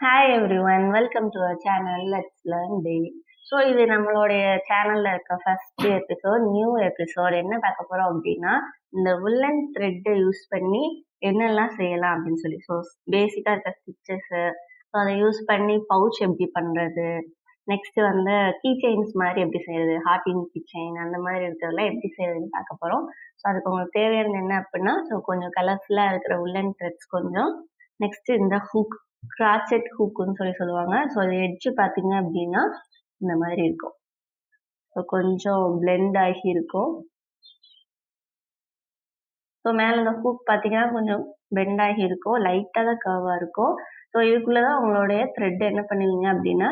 Hi everyone, welcome to our channel. Let's learn daily. So இது நம்மளுடைய சேனல்ல இருக்க ஃபர்ஸ்ட் எபிசோட், நியூ எபிசோட். என்ன பார்க்க போறோம் அப்படின்னா, இந்த உல்லன் த்ரெட்டை யூஸ் பண்ணி என்னெல்லாம் செய்யலாம் அப்படின்னு சொல்லி. ஸோ பேசிக்காக இருக்க ஸ்டிச்சஸ், ஸோ அதை யூஸ் பண்ணி பவுச் எப்படி பண்றது, நெக்ஸ்ட் வந்து கீ செயின்ஸ் மாதிரி எப்படி செய்யறது, ஹார்டின் கீ செயின் அந்த மாதிரி இருக்கிறதெல்லாம் எப்படி செய்யறதுன்னு பார்க்க போறோம். ஸோ அதுக்கு உங்களுக்கு தேவையானது என்ன அப்படின்னா, ஸோ கொஞ்சம் கலர்ஃபுல்லாக இருக்கிற உல்லன் த்ரெட்ஸ் கொஞ்சம், நெக்ஸ்ட் இந்த ஹூக், கிராச்செட் ஹூக்குன்னு சொல்லுவாங்க. ஸோ அது எட்ஜ் பார்த்தீங்க அப்படின்னா இந்த மாதிரி இருக்கும். ஸோ கொஞ்சம் பிளெண்ட் ஆகி இருக்கும். ஸோ மேலே இந்த ஹூக் பார்த்தீங்கன்னா கொஞ்சம் பெண்ட் ஆகி இருக்கும், லைட்டாக தான் கர்வாக இருக்கும். ஸோ இதுக்குள்ளே தான் உங்களுடைய த்ரெட் என்ன பண்ணுவீங்க அப்படின்னா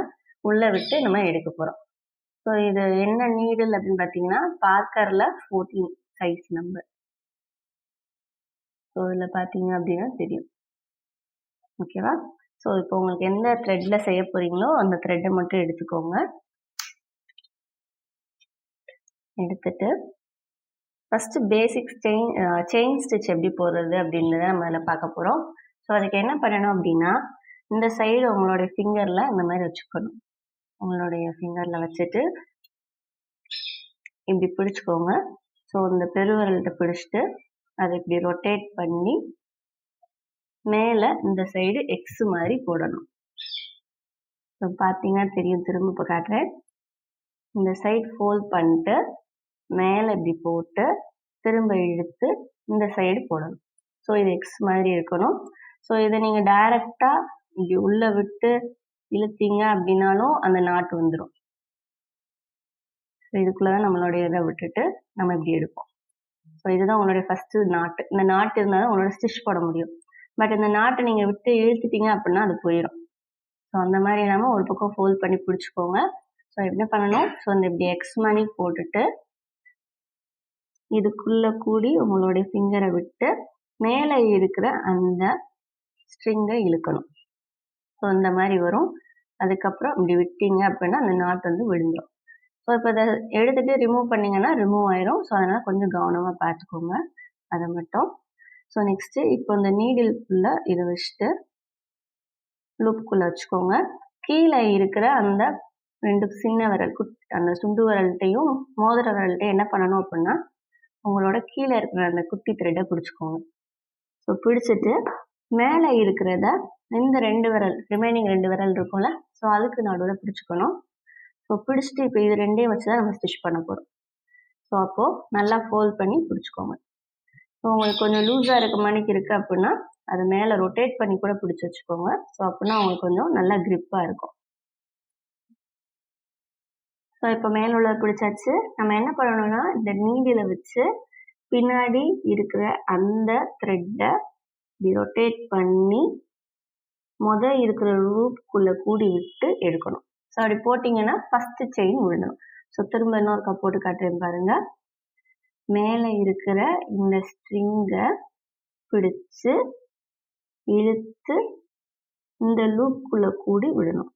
உள்ளே விட்டு நம்ம எடுக்க போகிறோம். ஸோ இது என்ன நீடில் அப்படின்னு பார்த்தீங்கன்னா பார்க்கரில் 14 சைஸ் நம்பர். ஸோ இதில் பார்த்தீங்க அப்படின்னா தெரியும். ஓகேவா? ஸோ இப்போ உங்களுக்கு எந்த த்ரெட்டில் செய்ய போகிறீங்களோ அந்த த்ரெட்டை மட்டும் எடுத்துக்கோங்க. எடுத்துட்டு ஃபஸ்ட்டு பேசிக் செயின் ஸ்டிச் எப்படி போடுறது அப்படின்றத நம்ம அதில் பார்க்க போகிறோம். ஸோ அதுக்கு என்ன பண்ணணும் அப்படின்னா, இந்த சைடு உங்களுடைய ஃபிங்கரில் இந்த மாதிரி வச்சுக்கணும். உங்களுடைய ஃபிங்கரில் வச்சுட்டு இப்படி பிடிச்சிக்கோங்க. ஸோ இந்த பெருவிரல்கிட்ட பிடிச்சிட்டு அதை இப்படி ரொட்டேட் பண்ணி மேலே இந்த சைடு எக்ஸ் மாதிரி போடணும். ஸோ பார்த்தீங்கன்னா தெரியும், திரும்ப இப்போ காட்டுறேன். இந்த சைடு ஃபோல்ட் பண்ணிட்டு மேலே இப்படி போட்டு திரும்ப இழுத்து இந்த சைடு போடணும். ஸோ இது எக்ஸ் மாதிரி இருக்கணும். ஸோ இதை நீங்கள் டைரெக்டாக இப்படி உள்ளே விட்டு இழுத்தீங்க அப்படின்னாலும் அந்த நாட்டு வந்துடும். ஸோ இதுக்குள்ளே தான் நம்மளுடைய இதை விட்டுட்டு நம்ம இப்படி எடுப்போம். ஸோ இதுதான் உங்களுடைய ஃபஸ்ட்டு நாட்டு. இந்த நாட்டு இருந்தால் தான் உங்களோட ஸ்டிச் போட முடியும். பட் இந்த நாட்டை நீங்கள் விட்டு இழுத்துட்டீங்க அப்படின்னா அது போயிடும். ஸோ அந்த மாதிரி இல்லாமல் ஒரு பக்கம் ஃபோல்ட் பண்ணி பிடிச்சிக்கோங்க. ஸோ என்ன பண்ணணும், ஸோ இந்த இப்படி எக்ஸ் மாதிரி போட்டுட்டு இதுக்குள்ளே கூடி உங்களுடைய ஃபிங்கரை விட்டு மேலே இருக்கிற அந்த ஸ்ட்ரிங்கை இழுக்கணும். ஸோ இந்த மாதிரி வரும். அதுக்கப்புறம் இப்படி விட்டீங்க அப்படின்னா அந்த நாட் வந்து விழுந்துடும். ஸோ இப்போ இதை எடுத்துகிட்டு ரிமூவ் பண்ணிங்கன்னா ரிமூவ் ஆயிரும். ஸோ அதனால் கொஞ்சம் கவனமாக பார்த்துக்கோங்க அதை மட்டும். ஸோ நெக்ஸ்ட்டு இப்போ இந்த நீடில்குள்ளே இதை வச்சுட்டு லூப்புக்குள்ளே வச்சுக்கோங்க. கீழே இருக்கிற அந்த 2 சின்ன விரல், அந்த சுண்டு விரல்கிட்டையும் மோதிர விரல்கிட்டையும் என்ன பண்ணணும் அப்படின்னா, உங்களோட கீழே இருக்கிற அந்த குட்டி த்ரெட்டை பிடிச்சிக்கோங்க. ஸோ பிடிச்சிட்டு மேலே இருக்கிறத இந்த 2 விரல், ரிமைனிங் 2 விரல் இருக்கும்ல, ஸோ அதுக்கு நடுவில் பிடிச்சிக்கணும். ஸோ பிடிச்சிட்டு இப்போ இது ரெண்டையும் வச்சு தான் நம்ம ஸ்டிச் பண்ண போகிறோம். ஸோ அப்போது நல்லா ஃபோல்ட் பண்ணி பிடிச்சிக்கோங்க. ஸோ உங்களுக்கு கொஞ்சம் லூஸாக இருக்க மணிக்கு இருக்குது அப்படின்னா அதை மேலே ரொட்டேட் பண்ணி கூட பிடிச்சி வச்சுக்கோங்க. ஸோ அப்படின்னா உங்களுக்கு கொஞ்சம் நல்லா க்ரிப்பாக இருக்கும். ஸோ இப்போ மேலே உள்ள பிடிச்சாச்சு. நம்ம என்ன பண்ணணும்னா இந்த நீடில் வச்சு பின்னாடி இருக்கிற அந்த த்ரெட்டை இப்படி ரொட்டேட் பண்ணி இருக்கிற லூப்புக்குள்ளே கூடி விட்டு எடுக்கணும். ஸோ அப்படி போட்டிங்கன்னா ஃபஸ்ட்டு செயின் விழுந்துடும். ஸோ திரும்ப இன்னொரு போட்டு காட்டுறேன் பாருங்க. மேலே இருக்கிற இந்த ஸ்ட்ரிங்கை பிடிச்சு இழுத்து இந்த லூப்புக்குள்ளே கூடி விடணும்.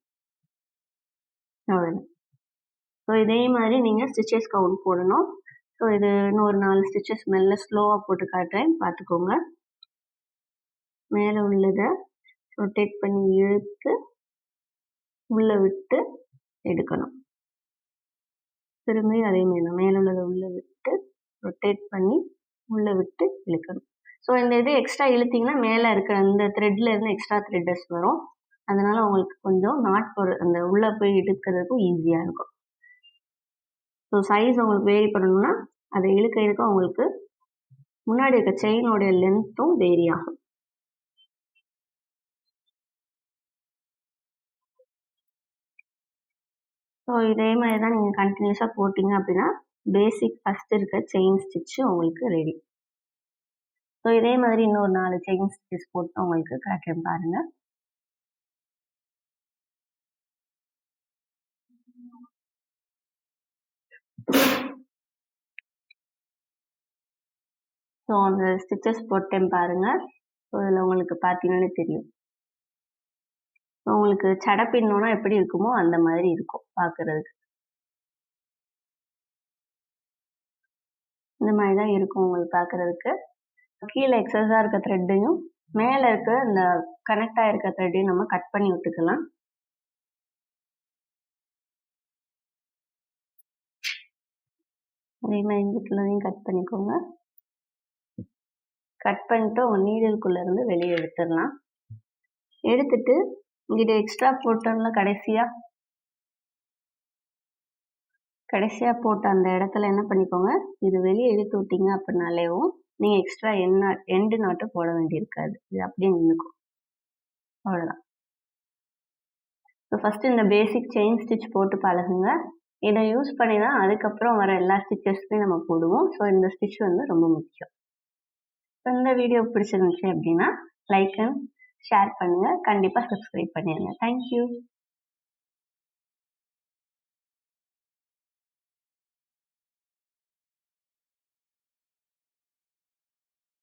அவ்வளோதான். ஸோ இதே மாதிரி நீங்கள் ஸ்டிச்சஸ் கவுண்ட் போடணும். ஸோ இது இன்னொரு 4 ஸ்டிச்சஸ் மெல்ல ஸ்லோவாக போட்டு காட்டுறேன், பார்த்துக்கோங்க. மேலே உள்ளதை ரொட்டேட் பண்ணி இழுத்து உள்ளே விட்டு எடுக்கணும். திரும்பி அதே மாதிரி தான் மேலே உள்ளதை உள்ளே விட்டு ரொட்டேட் பண்ணி உள்ளே விட்டு இழுக்கணும். ஸோ இந்த இது எக்ஸ்ட்ரா இழுத்திங்கன்னா மேலே இருக்கிற அந்த த்ரெட்டில் இருந்து எக்ஸ்ட்ரா த்ரெட்டஸ் வரும். அதனால் உங்களுக்கு கொஞ்சம் அந்த உள்ளே போய் இழுக்கிறதுக்கும் ஈஸியாக இருக்கும். ஸோ சைஸ் உங்களுக்கு வேரி பண்ணணும்னா அதை இழுக்க உங்களுக்கு முன்னாடி இருக்க செயினோடைய லென்த்தும் வேரி ஆகும். ஸோ இதே மாதிரி தான் நீங்கள் கண்டினியூஸாக போட்டிங்க அப்படின்னா பேசிக் ஃபஸ்ட் இருக்க செயின் ஸ்டிச்சு உங்களுக்கு ரெடி. ஸோ இதே மாதிரி இன்னொரு 4 செயின் ஸ்டிச்சஸ் போட்டு உங்களுக்கு காட்டுறேன் பாருங்க. ஸோ அந்த ஸ்டிச்சஸ் போட்டேன் பாருங்க. ஸோ இதில் உங்களுக்கு பார்த்தீங்கன்னு தெரியும். உங்களுக்கு சடை பின்னோன்னா எப்படி இருக்குமோ அந்த மாதிரி இருக்கும் பார்க்குறதுக்கு. இந்த மாதிரி தான் இருக்கும் உங்களுக்கு பார்க்குறதுக்கு. கீழே எக்ஸஸாக இருக்க த்ரெட்டையும் மேலே இருக்க இந்த கனெக்ட் ஆகிருக்க த்ரெட்டையும் நம்ம கட் பண்ணி விட்டுக்கலாம். அதே மாதிரி இங்குள்ளதையும் கட் பண்ணிக்கோங்க. கட் பண்ணிட்டு உங்கள் நீடிலுக்குள்ளேருந்து வெளியே எடுத்துடலாம். எடுத்துட்டு இங்கிட்ட எக்ஸ்ட்ரா போட்டோம்ல கடைசியாக போட்ட அந்த இடத்துல என்ன பண்ணிக்கோங்க, இது வெளியே இழுத்து விட்டீங்க அப்படின்னாலேவும் நீங்கள் எக்ஸ்ட்ரா எண்டு நாட்டு போட வேண்டியிருக்காது. இது அப்படியே நின்றுக்கும். அவ்வளோதான். ஸோ ஃபஸ்ட்டு இந்த பேசிக் செயின் ஸ்டிச் போட்டு பழகுங்க. இதை யூஸ் பண்ணி தான் அதுக்கப்புறம் வர எல்லா ஸ்டிச்சஸ்மே நம்ம போடுவோம். ஸோ இந்த ஸ்டிச் வந்து ரொம்ப முக்கியம். ஸோ இந்த வீடியோ பிடிச்சிருந்துச்சு அப்படின்னா லைக் அண்ட் ஷேர் பண்ணுங்கள். கண்டிப்பாக சப்ஸ்கிரைப் பண்ணிடுங்க. தேங்க்யூ.